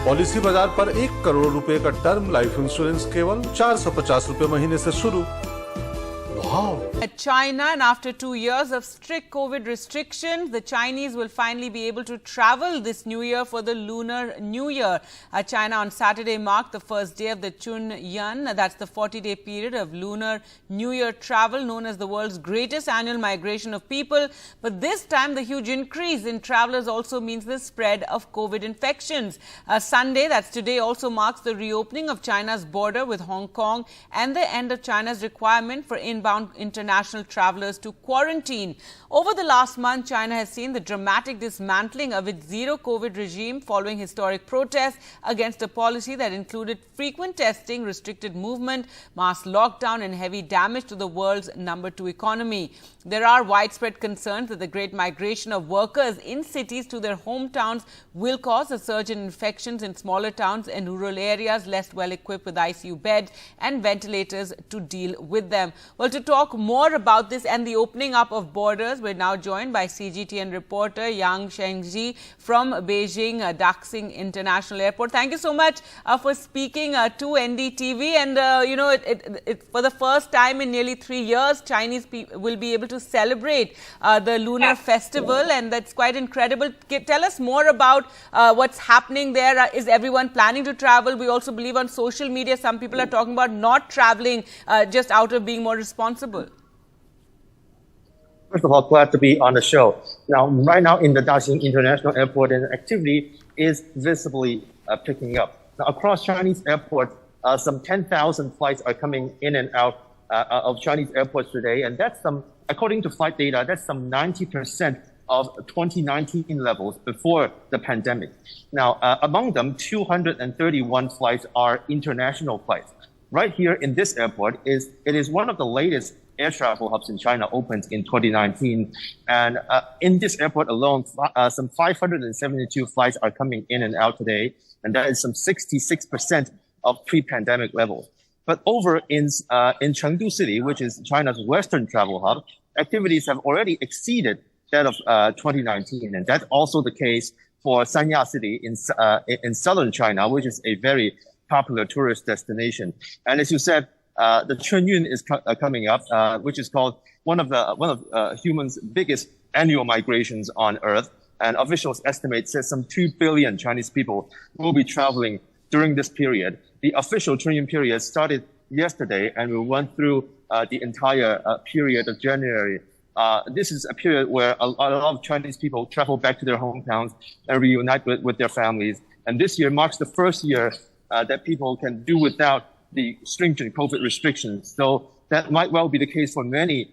Policy बाजार पर 1 करोड़ रुपए का टर्म लाइफ इंश्योरेंस केवल 450 रुपए महीने से शुरू। At China, and after 2 years of strict COVID restrictions, the Chinese will finally be able to travel this New Year for the Lunar New Year. China on Saturday marked the first day of the chun. That's the 40-day period of Lunar New Year travel, known as the world's greatest annual migration of people. But this time, the huge increase in travelers also means the spread of COVID infections. Sunday, that's today, also marks the reopening of China's border with Hong Kong and the end of China's requirement for inbound international travelers to quarantine. Over the last month, China has seen the dramatic dismantling of its zero-COVID regime following historic protests against a policy that included frequent testing, restricted movement, mass lockdown and heavy damage to the world's number 2 economy. There are widespread concerns that the great migration of workers in cities to their hometowns will cause a surge in infections in smaller towns and rural areas less well equipped with ICU beds and ventilators to deal with them. Well, to talk more about this and the opening up of borders, we're now joined by CGTN reporter Yang Shengji from Beijing Daxing International Airport. Thank you so much for speaking to NDTV. And, for the first time in nearly 3 years, Chinese people will be able to celebrate the Lunar Festival, and that's quite incredible. Tell us more about what's happening there. Is everyone planning to travel? We also believe on social media, some people are talking about not traveling just out of being more responsible. First of all, glad to be on the show. Now, right now in the Daxing International Airport, and activity is visibly picking up. Now, across Chinese airports, some 10,000 flights are coming in and out of Chinese airports today, and that's according to flight data, that's some 90% of 2019 levels before the pandemic. Now, among them, 231 flights are international flights. Right here in this airport it is one of the latest air travel hubs in China, opened in 2019. And in this airport alone, some 572 flights are coming in and out today. And that is some 66% of pre-pandemic levels. But over in Chengdu City, which is China's western travel hub, activities have already exceeded that of 2019. And that's also the case for Sanya City in southern China, which is a very popular tourist destination. And as you said, the Chun is coming up, which is called one of humans' biggest annual migrations on Earth. And officials estimate that some 2 billion Chinese people will be traveling during this period. The official Chun period started yesterday and will run through the entire period of January. This is a period where a lot of Chinese people travel back to their hometowns and reunite with their families. And this year marks the first year that people can do without the stringent COVID restrictions. So that might well be the case for many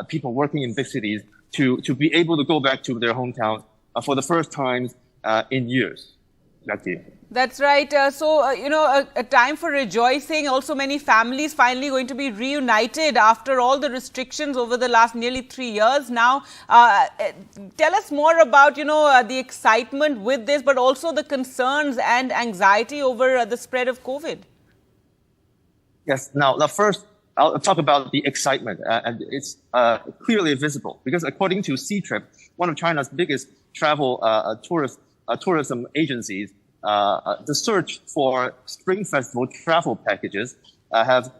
people working in big cities to be able to go back to their hometowns for the first time in years. Back to you. That's right. A time for rejoicing. Also, many families finally going to be reunited after all the restrictions over the last nearly 3 years now. Tell us more about, the excitement with this, but also the concerns and anxiety over the spread of COVID. Yes. Now, first, I'll talk about the excitement, and it's clearly visible because according to Ctrip, one of China's biggest travel tourism agencies, the search for Spring Festival travel packages have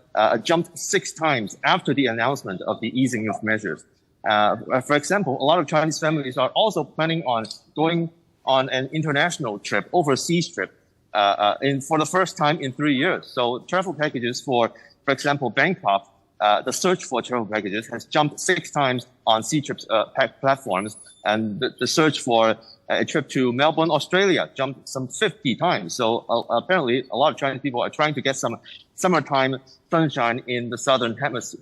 jumped 6 times after the announcement of the easing of measures. For example, a lot of Chinese families are also planning on going on an international trip, overseas trip, for the first time in 3 years. So travel packages for example, Bangkok, the search for travel packages has jumped 6 times on Ctrip's platforms, and the search for a trip to Melbourne, Australia jumped some 50 times. So apparently a lot of Chinese people are trying to get some summertime sunshine in the southern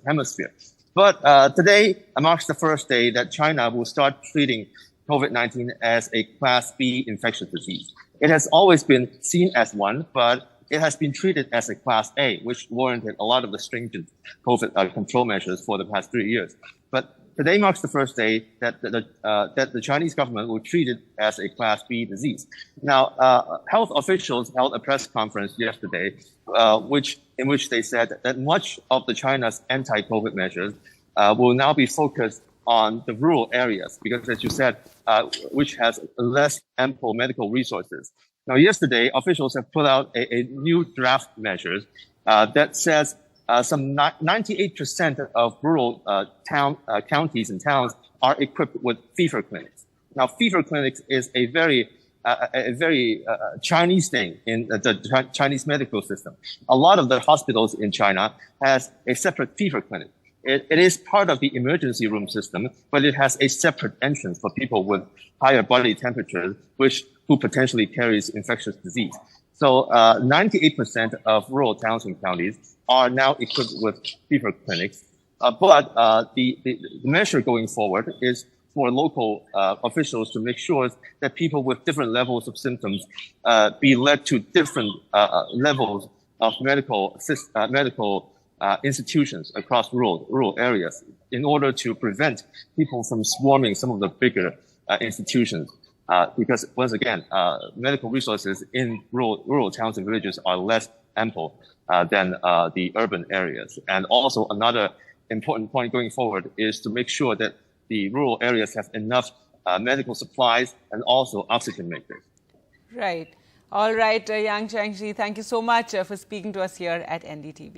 hemisphere. But today marks the first day that China will start treating COVID-19 as a Class B infectious disease. It has always been seen as one, but it has been treated as a Class A, which warranted a lot of the stringent COVID control measures for the past 3 years. But today marks the first day that the Chinese government will treat it as a Class B disease. Now, health officials held a press conference yesterday, in which they said that much of the China's anti-COVID measures will now be focused on the rural areas, because as you said, which has less ample medical resources. Now, yesterday, officials have put out a new draft measures that says some 98% of rural counties and towns are equipped with fever clinics. Now, fever clinics is a very Chinese thing in the Chinese medical system. A lot of the hospitals in China has a separate fever clinic. It is part of the emergency room system, but it has a separate entrance for people with higher body temperatures, who potentially carries infectious disease. So 98% of rural towns and counties are now equipped with fever clinics. But the measure going forward is for local officials to make sure that people with different levels of symptoms be led to different levels of medical institutions across rural areas in order to prevent people from swarming some of the bigger institutions. Because once again, medical resources in rural towns and villages are less ample than the urban areas. And also another important point going forward is to make sure that the rural areas have enough medical supplies and also oxygen makers. Right. All right, Yang Changji, thank you so much for speaking to us here at NDTV.